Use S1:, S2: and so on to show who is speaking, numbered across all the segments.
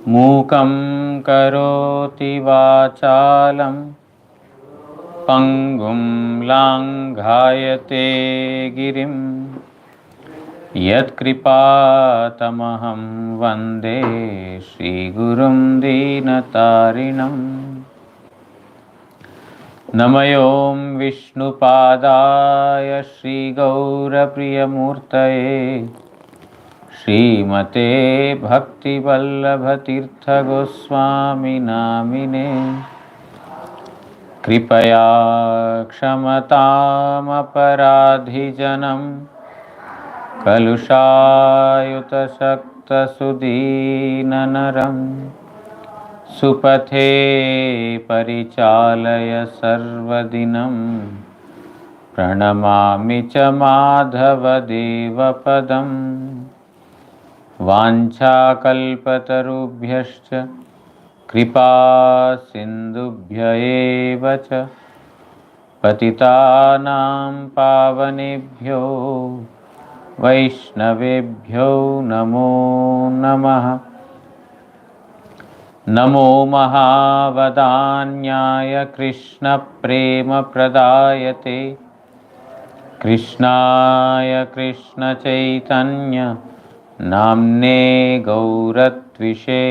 S1: मूकं करोति वाचालं पङ्गुं लाङ्घायते गिरिं यत्कृपातमहं वन्दे श्रीगुरुं दीनतारिणम्। नमयों विष्णुपादाय श्रीगौरप्रियमूर्तये श्रीमते भक्तिवल्लभतीर्थगोस्वामिनामिने। कृपया क्षमतामपराधिजनं कलुषायुतशक्तसुदीननरं सुपथे परिचालय सर्वदिनं। प्रणमामि च माधवदेवपदम्। वाञ्छाकल्पतरुभ्यश्च कृपा सिन्धुभ्य एव च पतितानां पावनेभ्यो वैष्णवेभ्यो नमो नमः। नमो महावदान्याय कृष्णप्रेमप्रदायते कृष्णाय कृष्णचैतन्य नाम्ने गौरत्विषे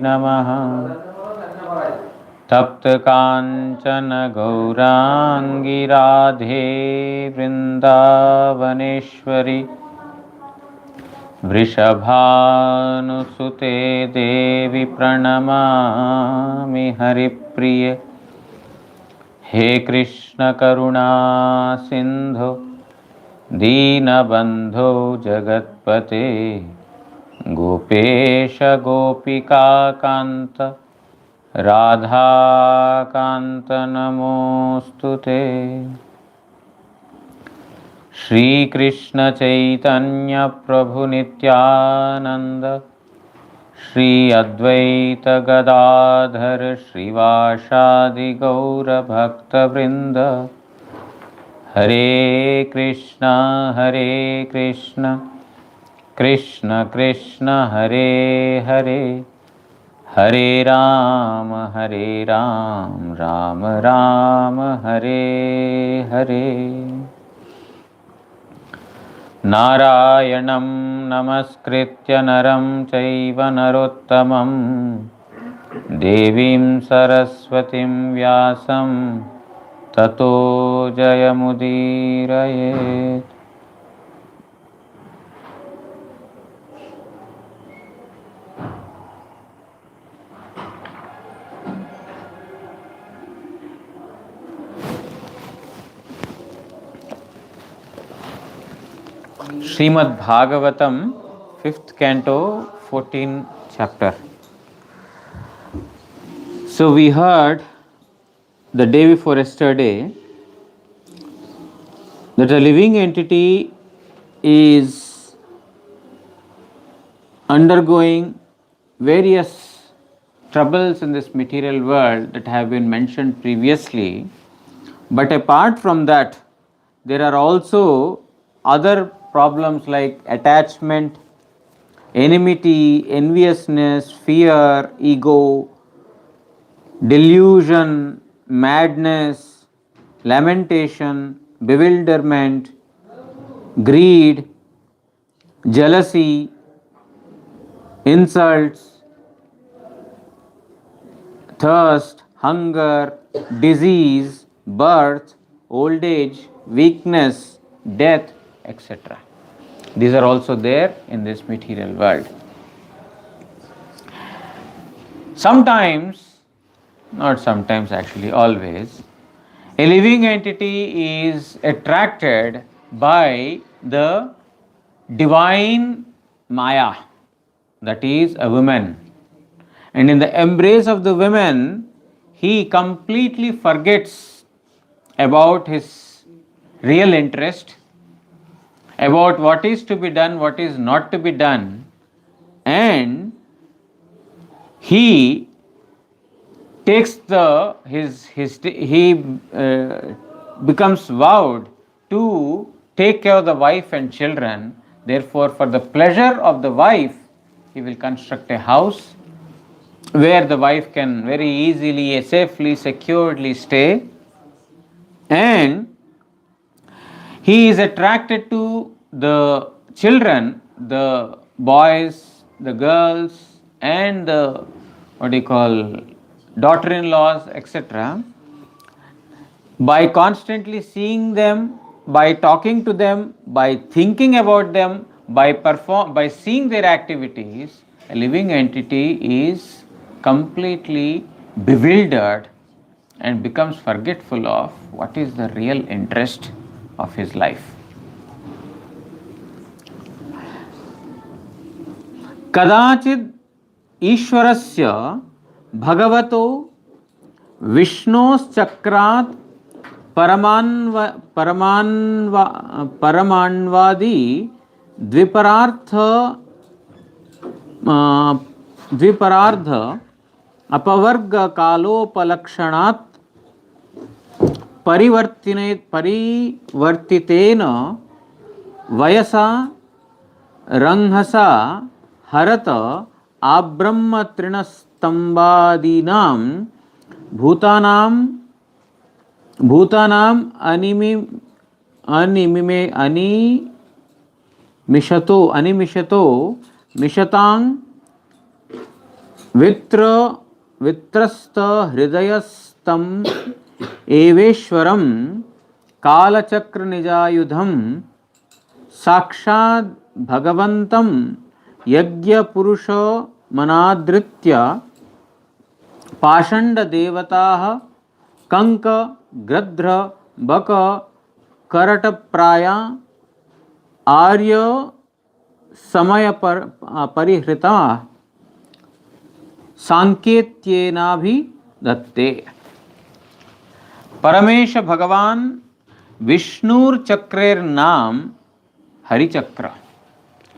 S1: नमः। तप्तकाञ्चन गौराङ्गी राधे वृन्दावनेश्वरी वृषभानुसुते देवी प्रणमामि हरिप्रिये। हे कृष्ण करुणा सिन्धु दीनबन्धो जगत्पते गोपेश गोपिकान्त राधाकान्त नमोऽस्तुते। श्रीकृष्ण चैतन्य प्रभु नित्यानंद श्री अद्वैत गदाधर श्रीवासादि गौर भक्तवृंद। हरे कृष्ण कृष्ण कृष्ण हरे हरे, हरे राम राम राम हरे हरे। नारायणं नमस्कृत्य नरं चैव नरोत्तमं देवीं सरस्वतीं व्यासं ततो जयमुदीरयेत्। Srimad Bhagavatam, 5th canto, 14th chapter. So we heard the day before yesterday that a living entity is undergoing various troubles in this material world that have been mentioned previously. But apart from that, there are also other problems like attachment, enmity, enviousness, fear, ego, delusion, madness, lamentation, bewilderment, greed, jealousy, insults, thirst, hunger, disease, birth, old age, weakness, death, etc. These are also there in this material world. Sometimes, not sometimes actually, always, a living entity is attracted by the divine Maya, that is a woman. And in the embrace of the women, he completely forgets about his real interest, about what is to be done, what is not to be done, and he takes he becomes vowed to take care of the wife and children. Therefore, for the pleasure of the wife, he will construct a house, where the wife can very easily, safely, securely stay, and he is attracted to the children, the boys, the girls, and the what do you call daughter-in-laws, etc. By constantly seeing them, by talking to them, by thinking about them, by seeing their activities, a living entity is completely bewildered and becomes forgetful of what is the real interest of his life. कदाचित् ईश्वरस्य भगवतो विष्णोश्चक्रात् परमाण्वादी द्विपरार्ध अपवर्ग कालोपलक्षणात् परिवर्तितेन वयसा रंहसा हरत आब्रह्म तृणस्तंभादीनां भूतानां अनिमिषतो मिषतां वित्रस्त हृदयस्तं एवेश्वरं कालचक्र निजायुधं साक्षात् भगवन्तं यज्ञपुरुष मनादृत्य पाषण्ड देवताः कंक गृध्र बक करटप्राया आर्य समय परिहृता सांकेत्येनाभिधत्ते. परमेश भगवान विष्णुर्चक्रेर नाम हरिचक्र.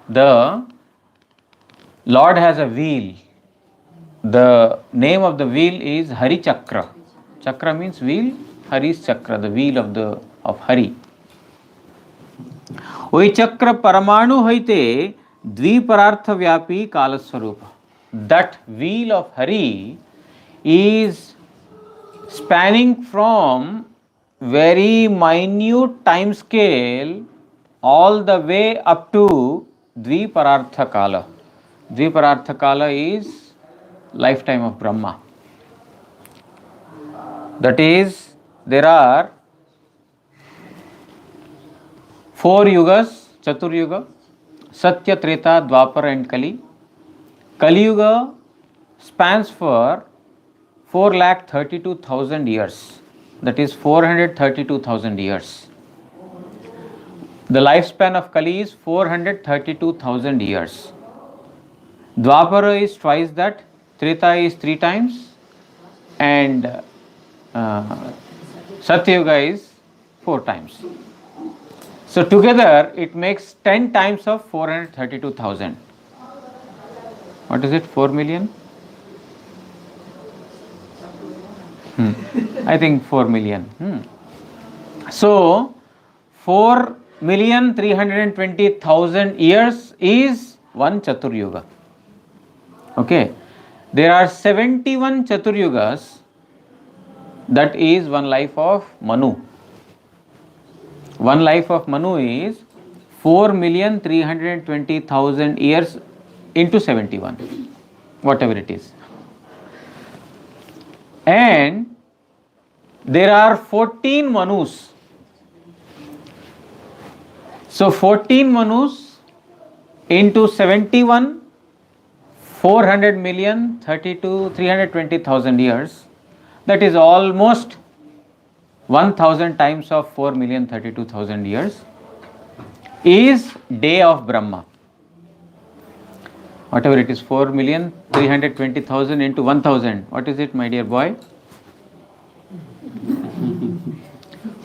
S1: The Lord has a wheel. The name of the wheel is Harichakra. Chakra means wheel. Hari is chakra, the wheel of Hari. ওই চক্র পরমাণু হইতে দ্বিপরার্থ ব্যাপী কালস্বরূপ. That wheel of Hari is spanning from very minute time scale all the way up to Dviparartha Kala. Dviparartha Kala is lifetime of Brahma. That is, there are 4 yugas, Chatur Yuga, Satya, Treta, Dwapar and Kali. Kali Yuga spans for 4,32,000 years. That is 432,000 years. The lifespan of Kali is 432,000 years. Dwapara is twice that, Treta is 3 times, and Satyuga is 4 times. So together it makes 10 times of 432,000. What is it? 4 million? I think 4 million. So 4,320,000 years is one Chatur Yuga. Okay. There are 71 Chatur Yugas. That is one life of Manu. One life of Manu is 4,320,000 years into 71, whatever it is. And there are 14 Manus. So 14 Manus into 71, 400 million, 320,000 years. That is almost 1,000 times of 4,032,000 years is day of Brahma. Whatever it is, 4,320,000 into 1,000. What is it, my dear boy?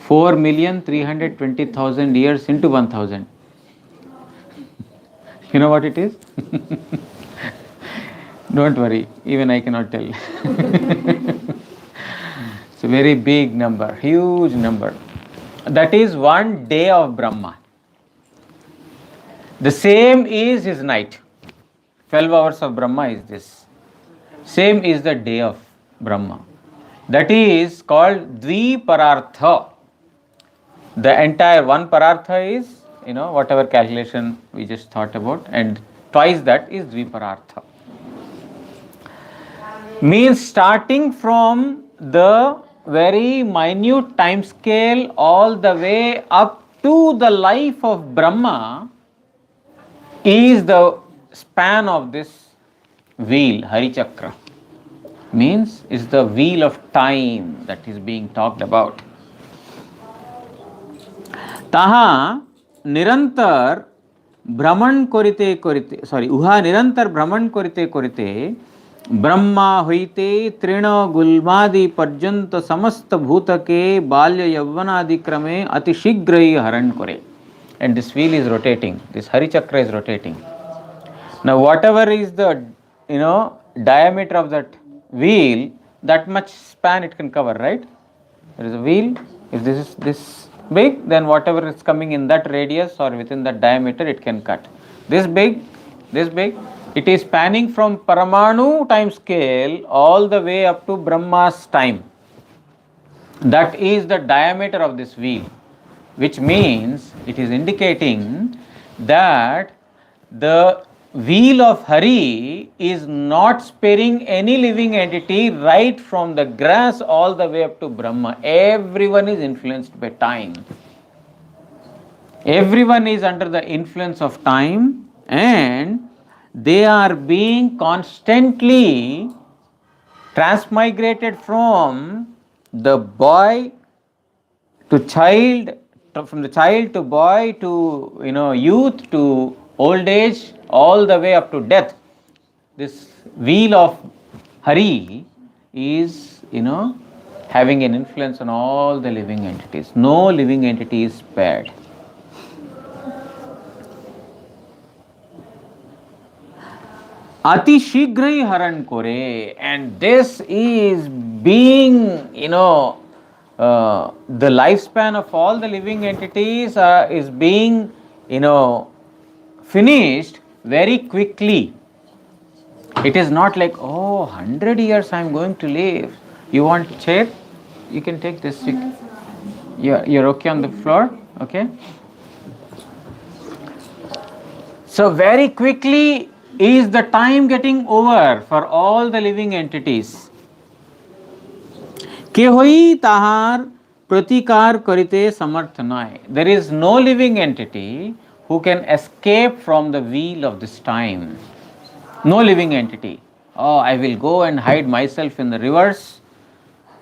S1: 4,320,000 years into 1,000. You know what it is? Don't worry, even I cannot tell. It's a very big number, huge number. That is one day of Brahma. The same is his night. 12 hours of Brahma is this. Same is the day of Brahma. That is called Dviparartha. The entire one parartha is, whatever calculation we just thought about, and twice that is Dviparartha. Means starting from the very minute time scale all the way up to the life of Brahma is the span of this wheel, Hari Chakra. Means is the wheel of time that is being talked about. Taha nirantar भ्रमण करिते करिते उहा निरंतर भ्रमण करिते करिते ब्रह्मा होइते तृण गुल्मादि पर्यंत समस्त भूत के बाल्य यौवनादि क्रमे अति शीघ्र ही हरण करे. And this wheel is rotating, this Hari Chakra is rotating. Now whatever is the diameter of that wheel, that much span it can cover, right? There is a wheel. If this is this big, then whatever is coming in that radius or within that diameter, it can cut. This big, it is spanning from Paramanu time scale all the way up to Brahma's time. That is the diameter of this wheel, which means it is indicating that the wheel of Hari is not sparing any living entity right from the grass all the way up to Brahma. Everyone is influenced by time. Everyone is under the influence of time, and they are being constantly transmigrated from the boy to child, from the child to boy to youth to old age, all the way up to death. This wheel of Hari is having an influence on all the living entities. No living entity is spared. Ati Shigrai Haran Kore, and this is being the lifespan of all the living entities is being finished very quickly. It is not like, 100 years I am going to live. You want chair? You can take this. You're okay on the floor? Okay. So very quickly is the time getting over for all the living entities. के होई ताहार प्रतिकार करिते समर्थ नाय. There is no living entity who can escape from the wheel of this time. No living entity. I will go and hide myself in the rivers.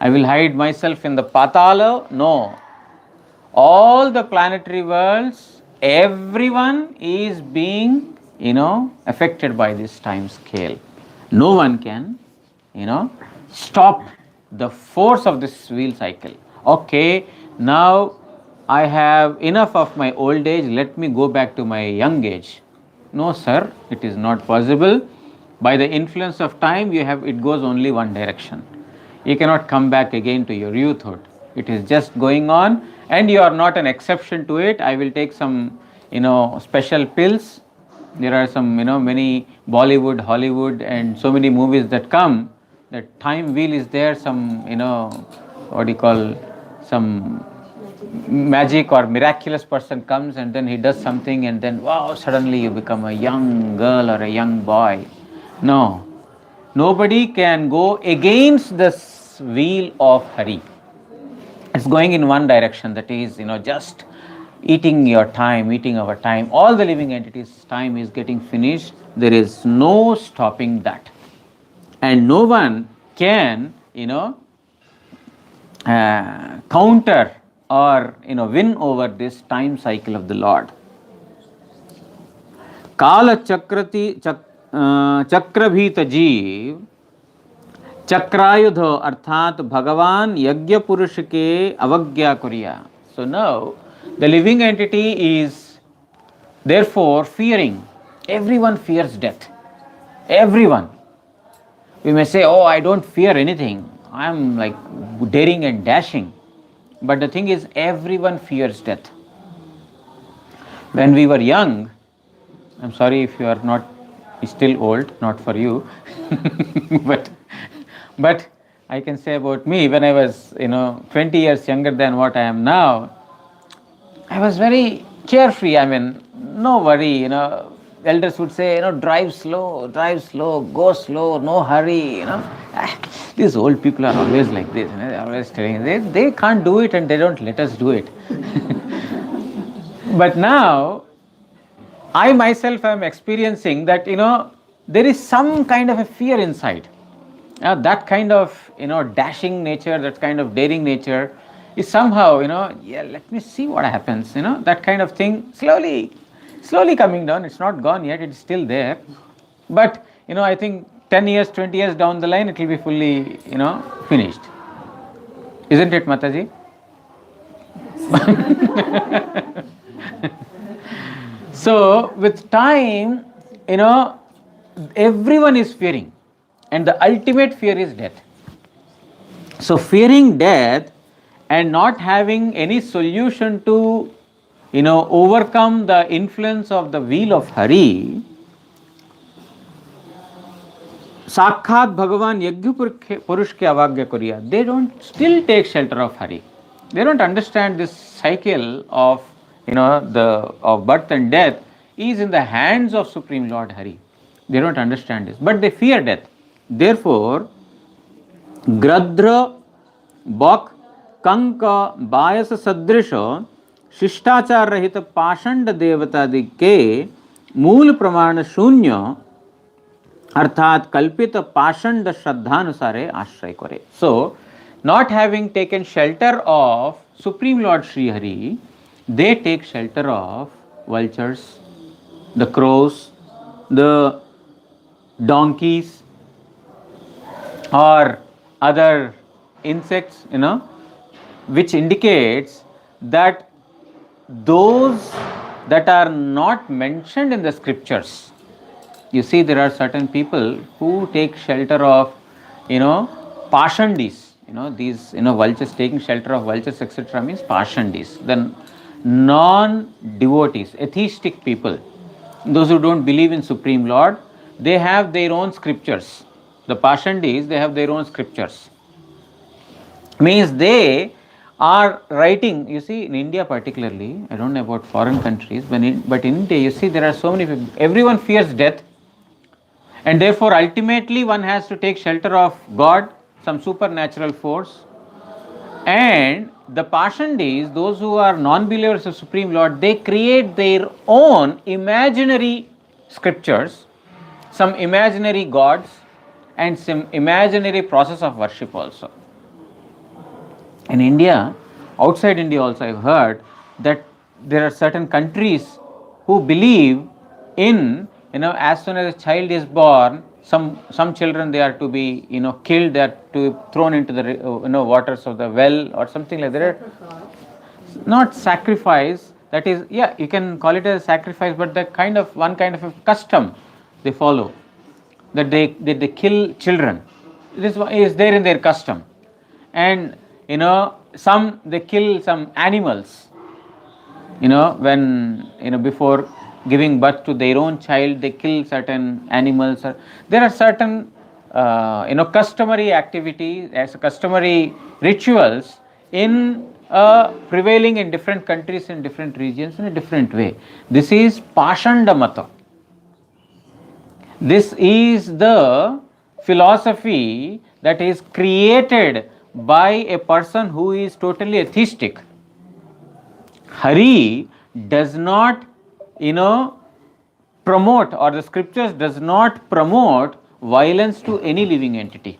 S1: I will hide myself in the Patala. No. All the planetary worlds, everyone is being, affected by this time scale. No one can, stop the force of this wheel cycle. Okay, now I have enough of my old age, let me go back to my young age. No, sir, it is not possible. By the influence of time, it goes only one direction. You cannot come back again to your youthhood. It is just going on, and you are not an exception to it. I will take some, special pills. There are some, many Bollywood, Hollywood, and so many movies that come. That time wheel is there, some, some magic or miraculous person comes and then he does something and then, wow, suddenly you become a young girl or a young boy. No. Nobody can go against this wheel of Hari. It's going in one direction, that is, just eating your time, eating our time. All the living entities' time is getting finished. There is no stopping that. And no one can, counter or, win over this time cycle of the Lord. Kala chakrabhita jeev chakrayudha arthat Bhagavan yagya purush ke avagya kuriya. So now the living entity is therefore fearing. Everyone fears death. Everyone. We may say, I don't fear anything. I am like daring and dashing. But the thing is, everyone fears death. When we were young, I'm sorry if you are not He's still old, not for you, but but I can say about me, when I was 20 years younger than what I am now, I was very carefree. I mean, no worry. Elders would say, drive slow, go slow, no hurry. These old people are always like this. They're always telling they can't do it and they don't let us do it. But now, I myself am experiencing that there is some kind of a fear inside. That kind of dashing nature, that kind of daring nature is somehow yeah, let me see what happens. That kind of thing slowly coming down. It's not gone yet, it's still there, but I think 10 years, 20 years down the line, it will be fully finished, isn't it, Mataji? So with time, everyone is fearing, and the ultimate fear is death. So fearing death and not having any solution to overcome the influence of the wheel of Hari, Sakhat Bhagavan Yajna Purush ke avagya koriya, they don't still take shelter of Hari. They don't understand this cycle of of birth and death is in the hands of Supreme Lord Hari. They don't understand this, but they fear death. Therefore, Gradra, Bok, Kanka, Bayas Sadrisha, Shishtaachar Rahita Pashanda Devata के मूल प्रमाण शून्य अर्थात कल्पित पाषंड श्रद्धानुसारे आश्रय करे. So, not having taken shelter of Supreme Lord Sri Hari, they take shelter of vultures, the crows, the donkeys, or other insects, which indicates that those that are not mentioned in the scriptures. You see, there are certain people who take shelter of, pashandis. These, vultures, taking shelter of vultures, etc. means pashandis. Then non-devotees, atheistic people, those who don't believe in Supreme Lord, they have their own scriptures. The pashandis, they have their own scriptures. Means they are writing, you see, in India particularly, I don't know about foreign countries, but in India, you see, there are so many people, everyone fears death, and therefore ultimately one has to take shelter of God, some supernatural force, and the pashandis, those who are non-believers of Supreme Lord, they create their own imaginary scriptures, some imaginary gods, and some imaginary process of worship also. In India, outside India also, I've heard that there are certain countries who believe in, as soon as a child is born, some children, they are to be, killed, they are to be thrown into the, waters of the well or something like that. Not sacrifice, that is, yeah, you can call it a sacrifice, but one kind of a custom they follow, that they kill children. This is there in their custom. And some, they kill some animals, when before giving birth to their own child, they kill certain animals. There are certain customary activities, as customary rituals prevailing in different countries, in different regions, in a different way. This is Pashanda Mata. This is the philosophy that is created by a person who is totally atheistic. Hari does not, promote, or the scriptures does not promote violence to any living entity.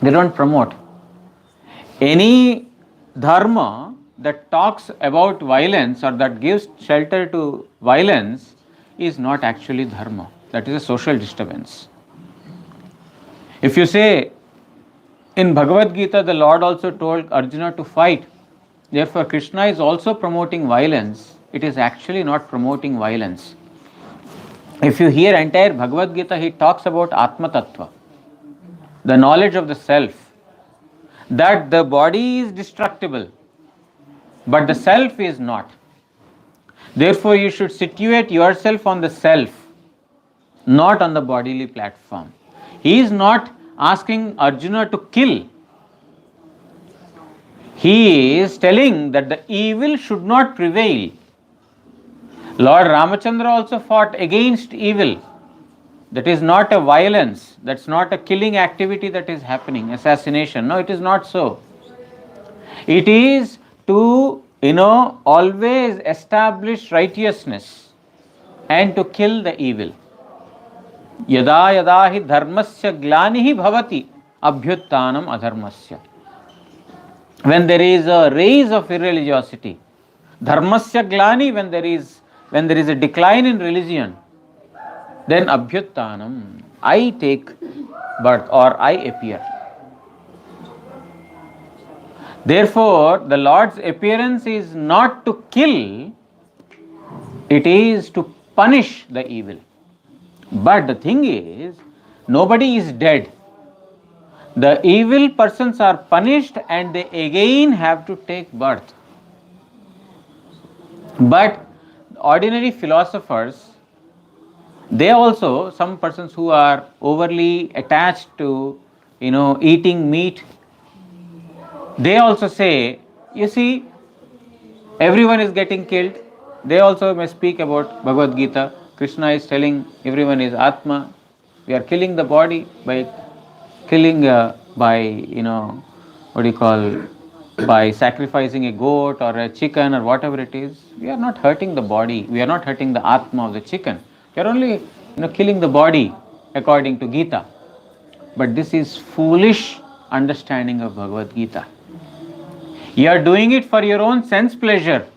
S1: They don't promote. Any dharma that talks about violence or that gives shelter to violence is not actually dharma. That is a social disturbance. If you say, in Bhagavad Gita, the Lord also told Arjuna to fight. Therefore, Krishna is also promoting violence. It is actually not promoting violence. If you hear entire Bhagavad Gita, he talks about Atma Tattva, the knowledge of the self, that the body is destructible, but the self is not. Therefore, you should situate yourself on the self not on the bodily platform. He is not asking Arjuna to kill. He is telling that the evil should not prevail. Lord Ramachandra also fought against evil. That is not a violence, that's not a killing activity that is happening, assassination. No, it is not so. It is to, always establish righteousness and to kill the evil. Yada yada hi dharmasya glanihi bhavati abhyuttanam adharmasya. When there is a rise of irreligiosity, dharmasya glani, when there is a decline in religion, then abhyuttanam, I take birth or I appear. Therefore, the Lord's appearance is not to kill, it is to punish the evil. But the thing is, nobody is dead. The evil persons are punished and they again have to take birth. But ordinary philosophers, they also, some persons who are overly attached to, eating meat, they also say, you see, everyone is getting killed. They also may speak about Bhagavad Gita. Krishna is telling everyone is Atma. We are killing the body by killing, by sacrificing a goat or a chicken or whatever it is. We are not hurting the body. We are not hurting the Atma of the chicken. We are only, killing the body according to Gita. But this is foolish understanding of Bhagavad Gita. You are doing it for your own sense pleasure.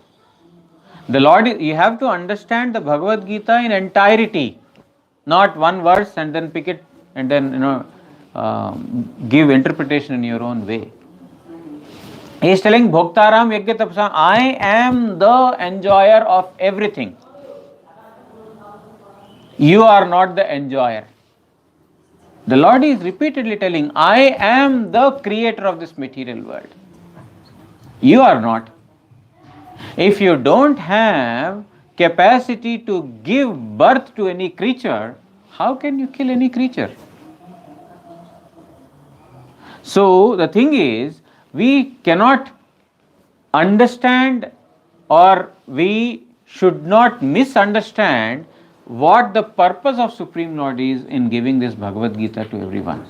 S1: The Lord, you have to understand the Bhagavad Gita in entirety, not one verse and then pick it and then give interpretation in your own way. He is telling Bhoktaram Yajna Tapasam, I am the enjoyer of everything. You are not the enjoyer. The Lord is repeatedly telling, I am the creator of this material world. You are not. If you don't have capacity to give birth to any creature, how can you kill any creature? So the thing is, we cannot understand or we should not misunderstand what the purpose of Supreme Lord is in giving this Bhagavad Gita to everyone.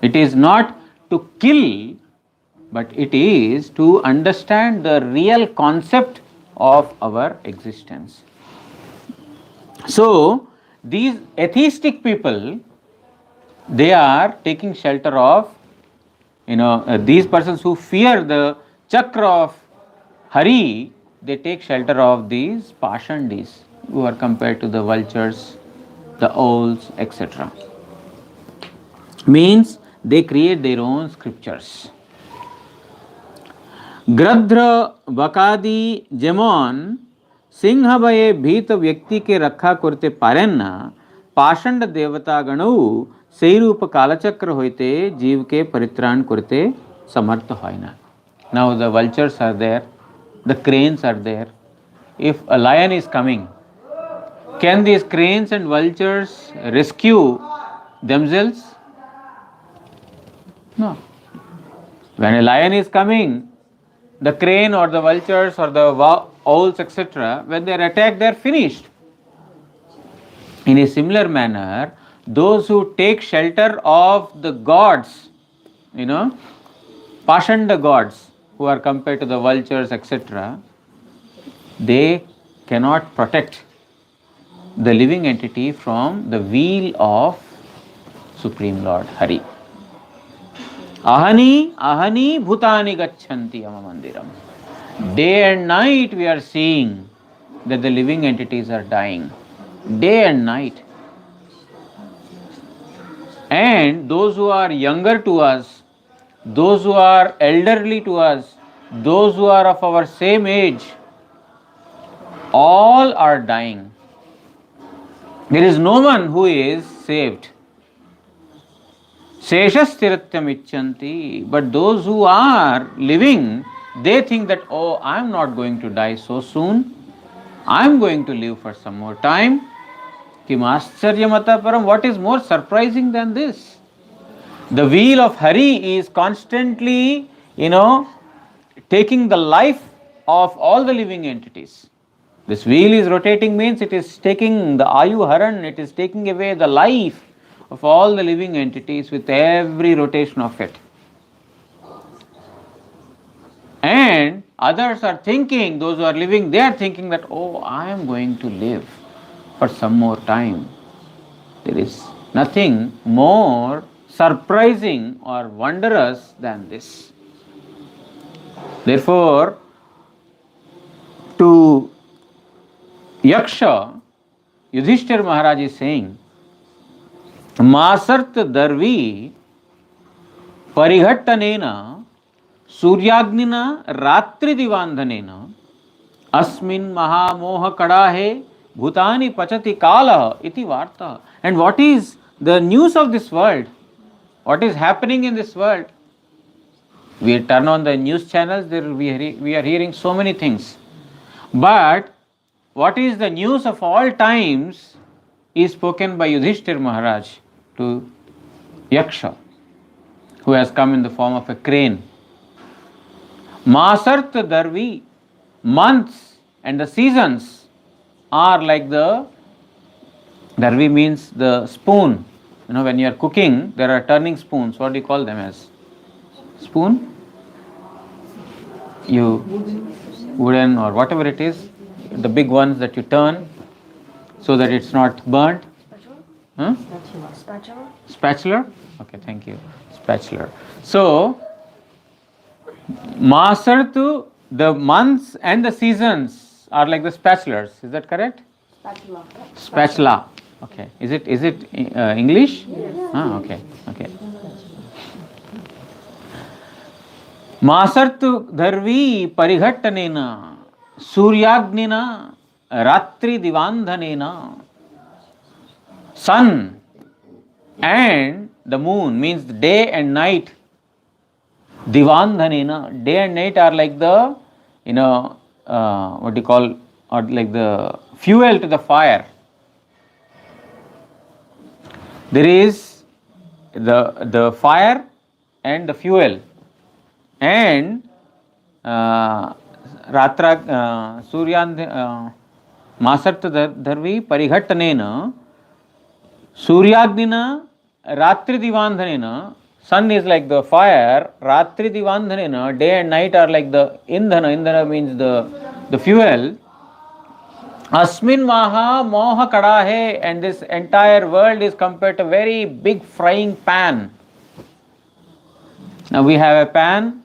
S1: It is not to kill, but it is to understand the real concept of our existence. So, these atheistic people, they are taking shelter of, these persons who fear the chakra of Hari, they take shelter of these pashandis who are compared to the vultures, the owls, etc. Means they create their own scriptures. Gradhra Bakadi Jemon Singha Baye Bhita Vyakti ke Rakha Kurte Parenna Pashanda Devata Ganau Seirupa Kalachakra Hoite Jeev ke Paritran Kurte Samartha Hoina. Now the vultures are there, the cranes are there. If a lion is coming, can these cranes and vultures rescue themselves? No. When a lion is coming, the crane or the vultures or the owls, etc., when they are attacked, they are finished. In a similar manner, those who take shelter of the gods, Pashanda gods, who are compared to the vultures, etc., they cannot protect the living entity from the wheel of Supreme Lord Hari. Ahani bhutani gachanti amamandiram. Day and night we are seeing that the living entities are dying. Day and night. And those who are younger to us, those who are elderly to us, those who are of our same age, all are dying. There is no one who is saved. Seshastiratyam ichanti. But those who are living, they think that, oh, I am not going to die so soon. I am going to live for some more time. Kim Ascharyamatah Param, what is more surprising than this? The wheel of Hari is constantly, taking the life of all the living entities. This wheel is rotating means it is taking the Ayu Haran, it is taking away the life of all the living entities with every rotation of it. And others are thinking, those who are living, they are thinking that, oh, I am going to live for some more time. There is nothing more surprising or wondrous than this. Therefore, to Yaksha, Yudhishthir Maharaj is saying, Masart Darvi Parighattanena Suryagnina Ratri Divandhanena Asmin Mahamoha Kadahe Bhutani Pachati Kala Iti Varta. And what is the news of this world? What is happening in this world? We turn on the news channels, we are hearing so many things. But what is the news of all times is spoken by Yudhishthir Maharaj to Yaksha, who has come in the form of a crane. Masart Darvi, months and the seasons are like the Darvi means the spoon. When you are cooking, there are turning spoons. What do you call them as? Spoon? Wooden or whatever it is, the big ones that you turn so that it's not burnt. Spatula? Okay, thank you. Spatula. So, Masartu, the months and the seasons are like the spatulas. Is that correct? Spatula. Okay. Is it English? Yes. Okay. Masartu Dharvi Parighattanena Suryagnina Ratri Divandhanena. Sun and the moon means the day and night. Divandhanena, day and night are like the, what do you call, or like the fuel to the fire. There is the fire and the fuel. And Ratra Suryand Masarta Dharvi Parighattanena Suryagnina Ratri Divandhanena. Sun is like the fire, Ratri Divandhanena, day and night are like the Indhana. Indhana means the fuel. Asmin Maha Moha Kadahe, and this entire world is compared to a very big frying pan. Now we have a pan,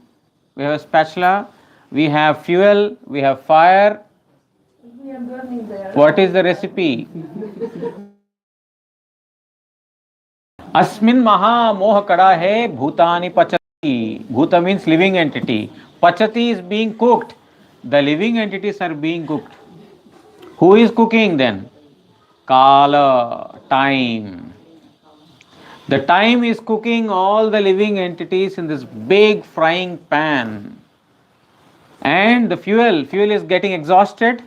S1: we have a spatula, we have fuel, we have fire. We are burning there. What is the recipe? Asmin Maha Moha Kadahe Bhutani Pachati. Bhuta means living entity. Pachati is being cooked. The living entities are being cooked. Who is cooking then? Kala, time. The time is cooking all the living entities in this big frying pan. And the fuel is getting exhausted.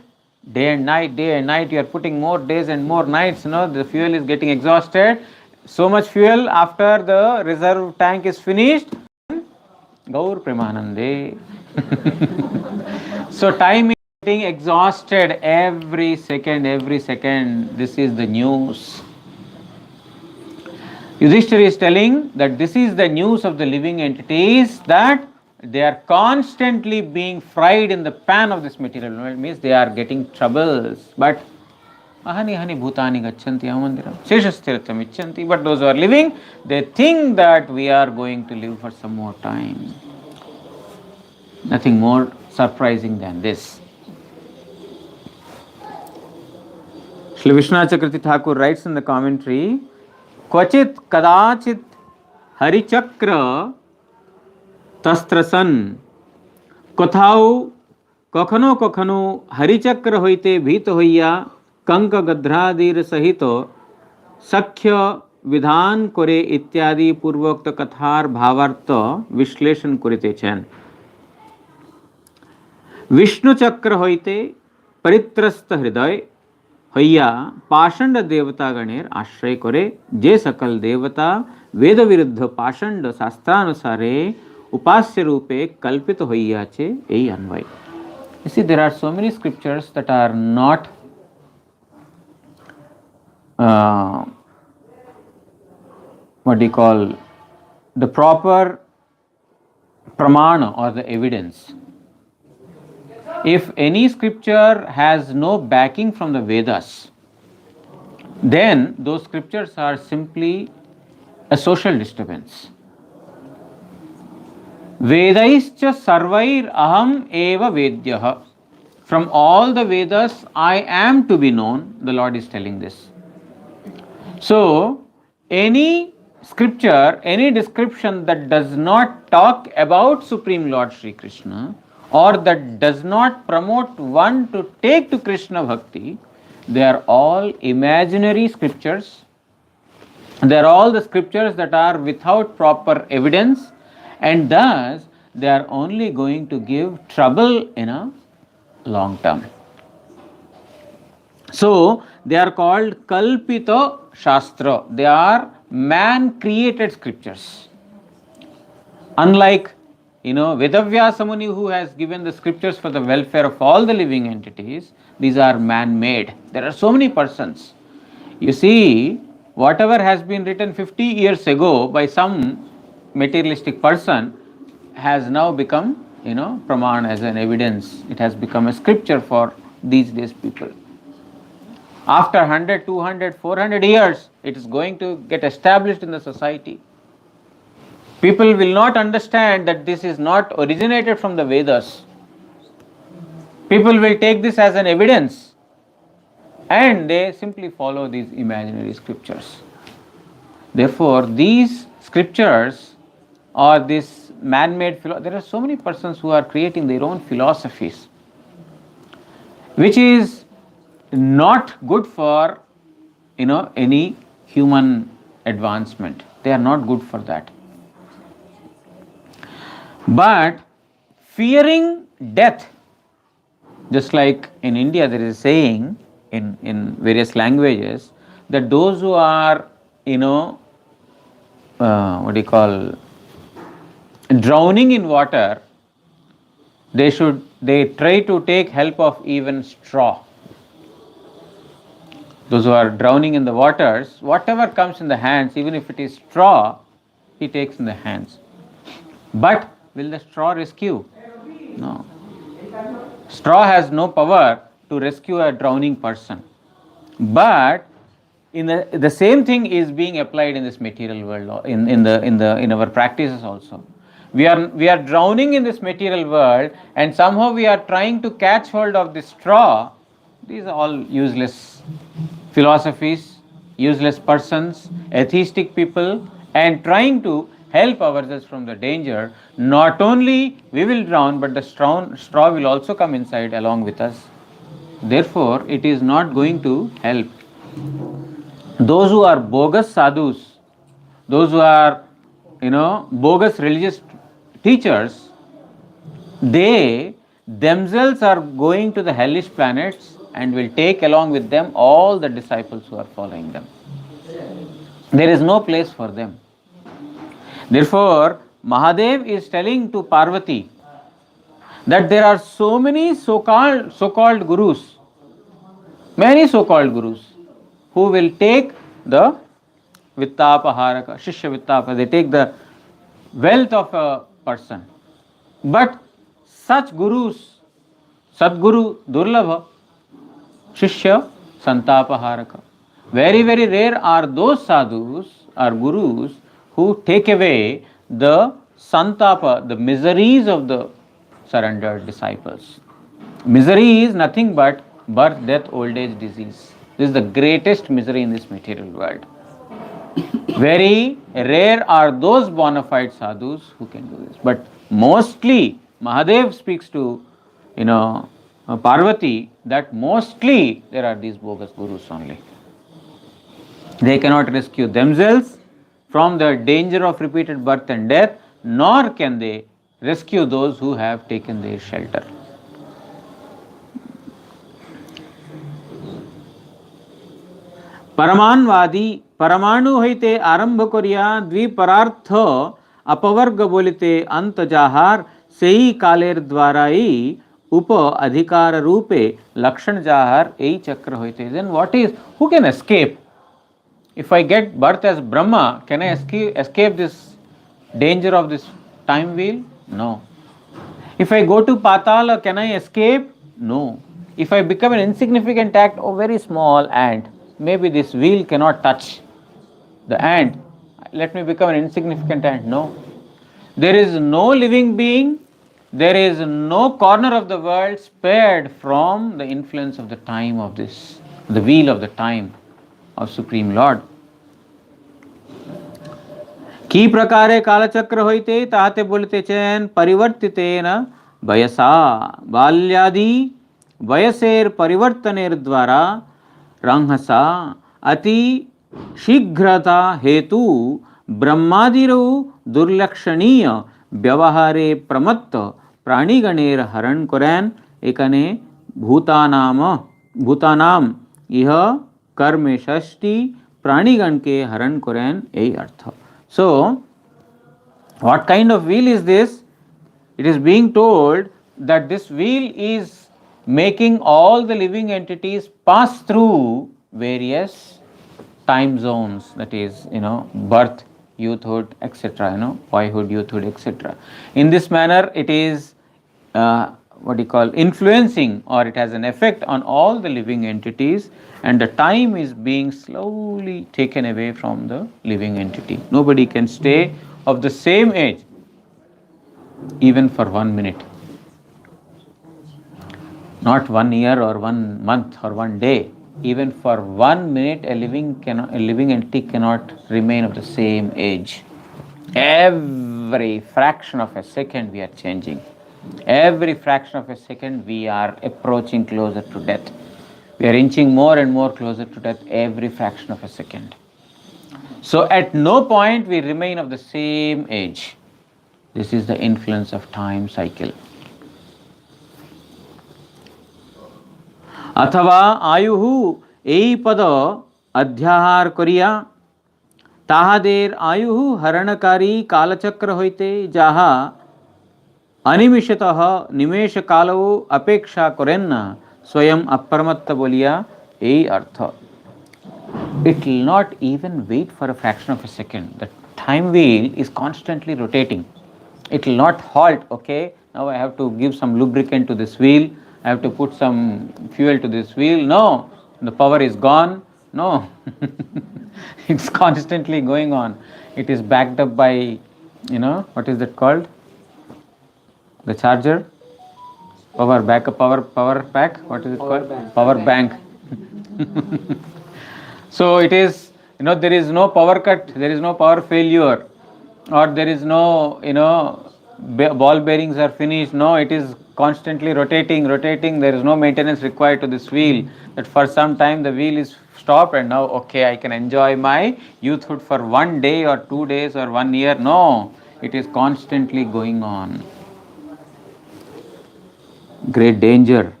S1: Day and night, you are putting more days and more nights, the fuel is getting exhausted. So much fuel, after the reserve tank is finished, Gaur Premanande. So time is getting exhausted every second. This is the news. Yudhishthira is telling that this is the news of the living entities, that they are constantly being fried in the pan of this material world. It means they are getting troubles. But ahani bhutani gacchanti amandiram sheshasthiratam icchanti. But those who are living, they think that we are going to live for some more time. Nothing more surprising than this. Shri Vishwanath Chakravarti Thakur writes in the commentary, Kvachit kadachit harichakra तस्त्रसन कथाओ कखनो कखनो हरिचक्र होइते भीत होइया कंक गध्रादिर सहित सख्य विधान करे इत्यादि पूर्वोक्त कथार भावार्थ विश्लेषण करिते छेन। विष्णु चक्र होइते परित्रस्त हृदय হইয়া পাষণ্ড দেবতাগণের আশ্রয় করে যে সকল দেবতা বেদবিরুদ্ধ পাষণ্ড শাস্ত্রানুসারে উপাস্য রূপে কল্পিত হইয়াছে এই অন্বয়। You see, there are so many scriptures that are not what do you call the proper pramana or the evidence. If any scripture has no backing from the Vedas, then those scriptures are simply a social disturbance. Vedaischa sarvair aham eva vedyah. From all the Vedas, I am to be known, the Lord is telling this. So, any scripture, any description that does not talk about Supreme Lord Sri Krishna or that does not promote one to take to Krishna Bhakti, they are all imaginary scriptures. They are all the scriptures that are without proper evidence, and thus they are only going to give trouble in a long term. So, they are called Kalpita Shastra. They are man-created scriptures. Unlike, Vedavyasa Muni, who has given the scriptures for the welfare of all the living entities, these are man-made. There are so many persons. You see, whatever has been written 50 years ago by some materialistic person has now become, praman as an evidence. It has become a scripture for these days people. After 100, 200, 400 years, it is going to get established in the society. People will not understand that this is not originated from the Vedas. People will take this as an evidence and they simply follow these imaginary scriptures. Therefore, these scriptures or this man-made there are so many persons who are creating their own philosophies, which is not good for any human advancement. They are not good for that. But fearing death, just like in India there is a saying in various languages that those who are drowning in water, they try to take help of even straw. Those who are drowning in the waters, whatever comes in the hands, even if it is straw, he takes in the hands. But will the straw rescue? No. Straw has no power to rescue a drowning person. But the same thing is being applied in this material world, in our practices also. We are drowning in this material world, and somehow we are trying to catch hold of this straw. These are all useless philosophies, useless persons, atheistic people, and trying to help ourselves from the danger. Not only we will drown, but the straw will also come inside along with us. Therefore, it is not going to help. Those who are bogus sadhus, those who are bogus religious teachers, they themselves are going to the hellish planets and will take along with them all the disciples who are following them. There is no place for them. Therefore, Mahadev is telling to Parvati that there are so many so-called gurus, many so-called gurus who will take the Vittapaharaka, Shishya Vittapa, they take the wealth of a person. But such gurus, Sadguru Durlabha, Shishya Santapaharaka. Very, very rare are those sadhus or gurus who take away the santapa, the miseries of the surrendered disciples. Misery is nothing but birth, death, old age, disease. This is the greatest misery in this material world. Very rare are those bona fide sadhus who can do this. But mostly, Mahadev speaks to, Parvati, that mostly there are these bogus gurus only. They cannot rescue themselves from the danger of repeated birth and death, nor can they rescue those who have taken their shelter. परमाणुवादी परमाणु हईते आरंभ करिया द्विपरार्थ अपवर्ग बोलिते अंत जाहार सेई कालेर द्वाराई उप अधिकार रूपे लक्षण जाहार एई चक्र होइते. Then what is, who can escape? If I get birth as Brahma, can I escape this danger of this time wheel? No. If I go to Patala, can I escape? No. If I become an insignificant act, or very small ant, maybe this wheel cannot touch the ant. Let me become an insignificant ant. No. There is no living being, there is no corner of the world spared from the influence of the time of this, the wheel of the time of Supreme Lord. की प्रकारे कालचक्र होइते ताते बोलते चैन परिवर्तितेन वयसा बाल्यादि वयसेर परिवर्तनेर द्वारा रंहसा अति शीघ्रता हेतु ब्रह्मादिरु दुर्लक्षणीय व्यवहारे प्रमत्त प्राणीगणेर हरण करेन एकने भूतानाम इह कर्मे षष्टि प्राणीगण के हरण करेन यही अर्थ. So, what kind of wheel is this? It is being told that this wheel is making all the living entities pass through various time zones, that is, birth, youthhood, etc., boyhood, youthhood, etc. In this manner, it is influencing, or it has an effect on all the living entities, and the time is being slowly taken away from the living entity. Nobody can stay of the same age even for 1 minute. Not 1 year or 1 month or 1 day. Even for 1 minute, a living entity cannot remain of the same age. Every fraction of a second we are changing. Every fraction of a second we are approaching closer to death. We are inching more and more closer to death every fraction of a second. So at no point we remain of the same age. This is the influence of time cycle. अथवा आयुहु एई पद अध्याहार करिया ताहादेर आयुहु हरणकारी कालचक्र होइते जाहा अनिमिषतः निमेष कालवो अपेक्षा करेन्ना स्वयं अप्रमत्त बोलिया एई अर्थ. It will not even wait for a fraction of a second. The time wheel is constantly rotating. It will not halt. Okay, now I have to give some lubricant to this wheel, I have to put some fuel to this wheel. No, the power is gone. No, it's constantly going on. It is backed up by, what is that called? The charger? Power backup, power pack? What is it called?
S2: Bank.
S1: Power bank. So it is, there is no power cut, there is no power failure, or there is no, ball bearings are finished. No, it is constantly rotating. There is no maintenance required to this wheel. That for some time the wheel is stopped and now, okay, I can enjoy my youthhood for 1 day or 2 days or 1 year. No, it is constantly going on. Great danger.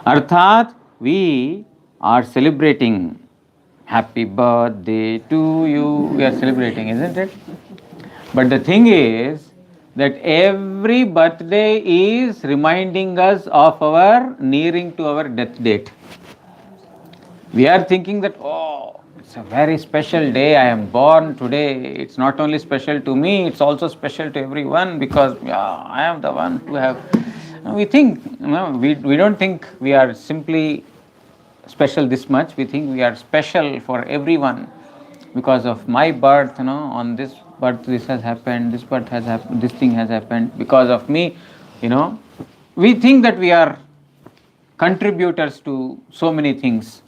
S1: Arthat, we are celebrating. Happy birthday to you. We are celebrating, isn't it? But the thing is that every birthday is reminding us of our nearing to our death date. We are thinking that, oh, it's a very special day. I am born today. It's not only special to me, it's also special to everyone because I am the one who have. We think, we don't think we are simply special this much. We think we are special for everyone because of my birth. On this birth this has happened. This birth has happened. This thing has happened because of me. We think that we are contributors to so many things.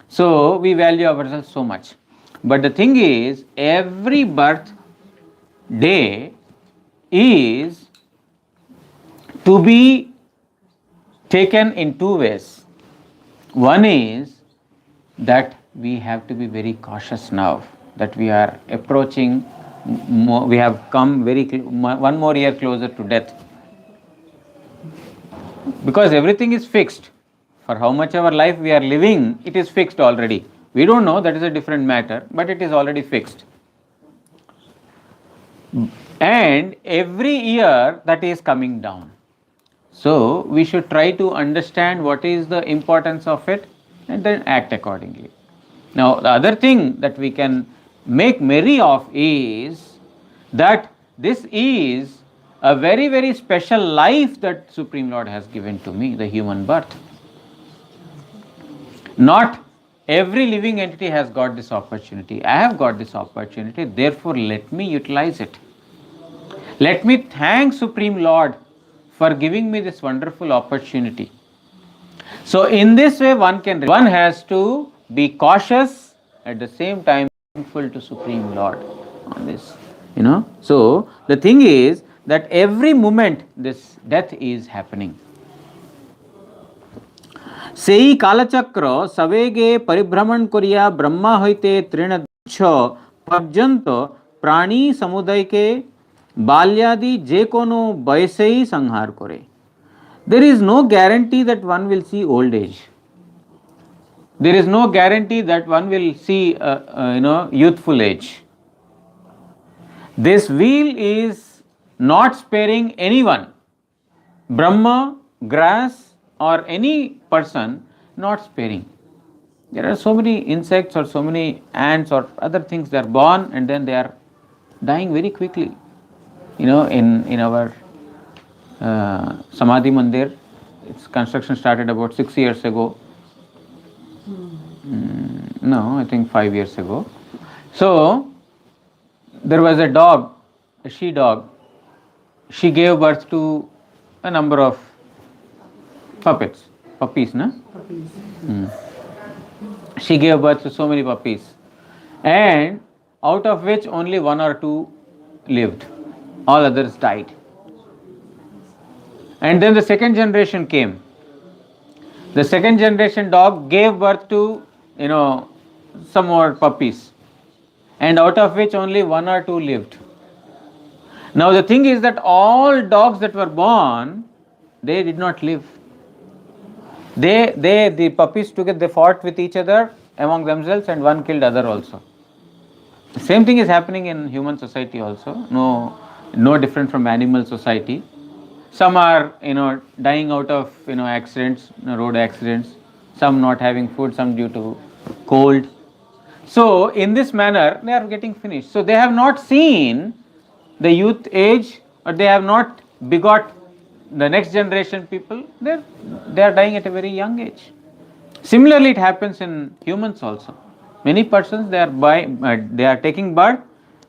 S1: So we value ourselves so much. But the thing is, every birth day is to be taken in 2 ways. One is that we have to be very cautious now that we are approaching, we have come 1 more year closer to death. Because everything is fixed. For how much our life we are living, it is fixed already. We don't know, that is a different matter, but it is already fixed. And every year that is coming down. So we should try to understand what is the importance of it and then act accordingly. Now, the other thing that we can make merry of is that this is a very, very special life that Supreme Lord has given to me, the human birth. Not every living entity has got this opportunity. I have got this opportunity, therefore let me utilize it. Let me thank Supreme Lord for giving me this wonderful opportunity. So in this way one has to be cautious, at the same time thankful to Supreme Lord on this. So the thing is that every moment this death is happening. Sei kalachakra savege paribhraman koriya brahma hoite trinadcha parjanto prani samudayke balyadi je kono baisei sanghar kore. There is no guarantee that one will see old age. There is no guarantee that one will see youthful age. This wheel is not sparing anyone. Brahma, grass, or any person, not sparing. There are so many insects or so many ants or other things, they are born and then they are dying very quickly. In our Samadhi Mandir, its construction started about 6 years ago. No, I think 5 years ago. So there was a dog, a she dog. She gave birth to a number of puppies, na? Puppies. She gave birth to so many puppies, and out of which only 1 or 2 lived. All others died. And then the second generation came. The second generation dog gave birth to, some more puppies, and out of which only 1 or 2 lived. Now the thing is that all dogs that were born, they did not live. The puppies together, they fought with each other among themselves, and one killed other also. The same thing is happening in human society also. No different from animal society. Some are, dying out of, accidents, road accidents. Some not having food, some due to cold. So in this manner, they are getting finished. So they have not seen the youth age, or they have not begot the next generation people. They are dying at a very young age. Similarly, it happens in humans also. Many persons, they are taking birth,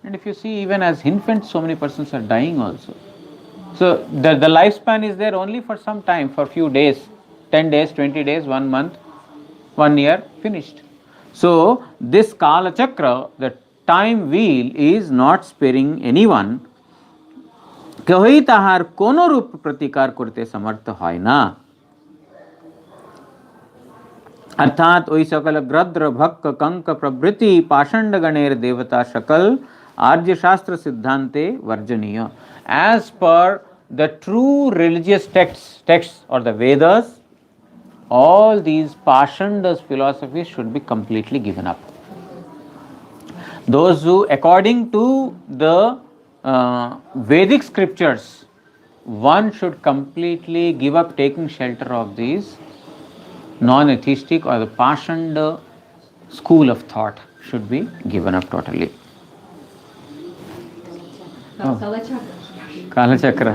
S1: and if you see, even as infants, so many persons are dying also. So the lifespan is there only for some time, for few days, 10 days, 20 days, 1 month, 1 year, finished. So this Kala Chakra, the time wheel, is not sparing anyone. Kehoy tahar kono rup pratikar korte samarth hoy na. अर्थात ओई सकल ग्रद्र भक्क कंक प्रभृति पाषंड गणेर देवता शकल आर्य शास्त्र सिद्धांते वर्जनीय. As per the true religious texts or the Vedas, all these Pashandas philosophies should be completely given up. Those who, according to the Vedic scriptures, one should completely give up taking shelter of these non-atheistic or the Pashanda school of thought should be given up totally. Kala Chakra.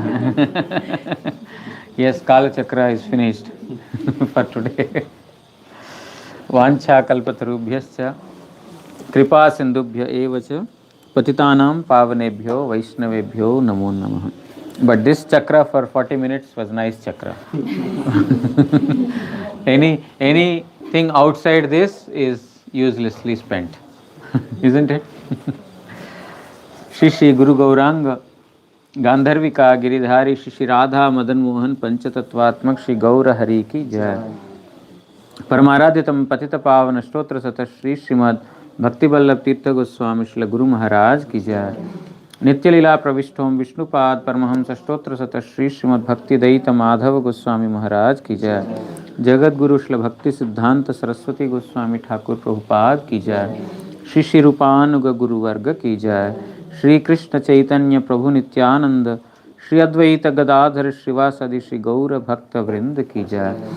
S1: Yes, Kala Chakra is finished for today. Vancha kalpatarubhyascha kripa sindubhya evacha patitanam pavanebhyo vaishnavebhyo namo namah. But this chakra for 40 minutes was nice chakra. Anything outside this is uselessly spent, isn't it? Shri Guru Gauranga Gandharvika Giridhari Shri Radha Madan Mohan Panchatattvatmak Shri Gaura Hari ki Jai. Paramaradhitam Patita Pavana Stotra Sata Shri Srimad Bhakti Vallabh Tirtha Goswami Shri Guru Maharaj ki Jai. नित्य लीला प्रविष्टों विष्णुपाद परमहंस स्तोत्र सत श्री श्रीमद् भक्ति दयित माधव गोस्वामी महाराज की जय। जगत गुरु श्री भक्ति सिद्धांत सरस्वती गोस्वामी ठाकुर प्रभुपाद की जय। श्री श्री रूपानुग गुरुवर्ग की जय। श्री कृष्ण चैतन्य प्रभु नित्यानंद श्री अद्वैत गदाधर श्रीवासदि श्री गौर भक्त वृंद की जय।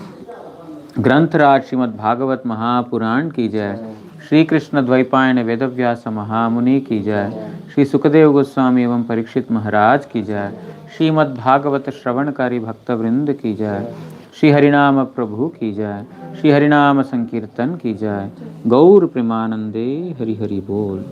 S1: ग्रंथराज श्रीमद् भागवत महापुराण की जय। श्री कृष्ण द्वैपायन वेदव्यास महामुनि की जय। श्री सुखदेव गोस्वामी एवं परीक्षित महाराज की जय। श्रीमद् भागवत श्रवणकारी भक्तवृंद की जय। श्री हरिनाम प्रभु की जय। श्री हरिनाम संकीर्तन की जय। गौर प्रेमानंदे हरि हरि बोल।